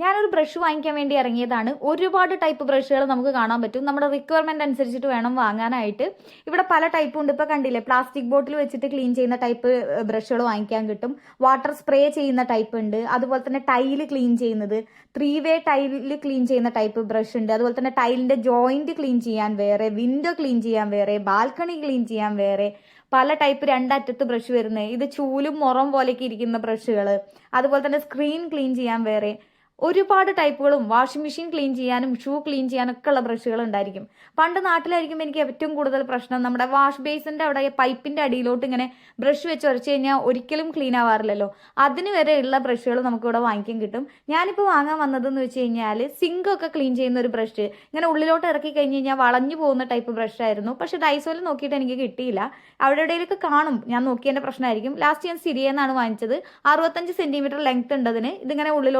ഞാനൊരു ബ്രഷ് വാങ്ങിക്കാൻ വേണ്ടി ഇറങ്ങിയതാണ്. ഒരുപാട് ടൈപ്പ് ബ്രഷുകൾ നമുക്ക് കാണാൻ പറ്റും. നമ്മുടെ റിക്വയർമെന്റ് അനുസരിച്ചിട്ട് വേണം വാങ്ങാനായിട്ട്. ഇവിടെ പല ടൈപ്പും ഉണ്ട്. ഇപ്പോൾ കണ്ടില്ലേ, പ്ലാസ്റ്റിക് ബോട്ടിൽ വെച്ചിട്ട് ക്ലീൻ ചെയ്യുന്ന ടൈപ്പ് ബ്രഷുകൾ വാങ്ങിക്കാൻ കിട്ടും. വാട്ടർ സ്പ്രേ ചെയ്യുന്ന ടൈപ്പ് ഉണ്ട്. അതുപോലെ തന്നെ ടൈല് ക്ലീൻ ചെയ്യുന്നത്, 3-വേ ടൈല് ക്ലീൻ ചെയ്യുന്ന ടൈപ്പ് ബ്രഷ് ഉണ്ട്. അതുപോലെ തന്നെ ടൈലിന്റെ ജോയിന്റ് ക്ലീൻ ചെയ്യാൻ വേറെ, വിൻഡോ ക്ലീൻ ചെയ്യാൻ വേറെ, ബാൽക്കണി ക്ലീൻ ചെയ്യാൻ വേറെ, പല ടൈപ്പ് രണ്ടറ്റത്ത് ബ്രഷ് വരുന്നത്. ഇത് ചൂലും മുറം പോലെയൊക്കെ ഇരിക്കുന്ന ബ്രഷുകൾ. അതുപോലെ തന്നെ സ്ക്രീൻ ക്ലീൻ ചെയ്യാൻ വേറെ, ഒരുപാട് ടൈപ്പുകളും വാഷിംഗ് മെഷീൻ ക്ലീൻ ചെയ്യാനും ഷൂ ക്ലീൻ ചെയ്യാനൊക്കെ ഉള്ള ബ്രഷുകൾ ഉണ്ടായിരിക്കും. പണ്ട് നാട്ടിലായിരിക്കും എനിക്ക് ഏറ്റവും കൂടുതൽ പ്രശ്നം നമ്മുടെ വാഷ് ബേസിന്റെ അവിടെ പൈപ്പിന്റെ അടിയിലോട്ട് ഇങ്ങനെ ബ്രഷ് വെച്ച് ഉരച്ച് കഴിഞ്ഞാൽ ഒരിക്കലും ക്ലീൻ ആവാറില്ലല്ലോ. അതിന് വരെ ഉള്ള ബ്രഷുകൾ നമുക്കിവിടെ വാങ്ങിക്കാൻ കിട്ടും. ഞാനിപ്പോൾ വാങ്ങാൻ വന്നതെന്ന് വെച്ച് കഴിഞ്ഞാൽ സിങ്കൊക്കെ ക്ലീൻ ചെയ്യുന്ന ഒരു ബ്രഷ്. ഇങ്ങനെ ഉള്ളിലോട്ട് ഇറക്കി കഴിഞ്ഞ് കഴിഞ്ഞാൽ വളഞ്ഞു പോകുന്ന ടൈപ്പ് ബ്രഷ് ആയിരുന്നു. പക്ഷെ ഡൈസോയിൽ നോക്കിയിട്ട് എനിക്ക് കിട്ടിയില്ല. അവിടെ ഇടയിലൊക്കെ കാണും, ഞാൻ നോക്കിയതിന്റെ പ്രശ്നമായിരിക്കും. ലാസ്റ്റ് ഞാൻ സിരിയെന്നാണ് വാങ്ങിച്ചത്. 65 സെന്റിമീറ്റർ ലെങ്ത് ഉണ്ട് അതിന്. ഇതിങ്ങനെ ഉള്ളിലോട്ട്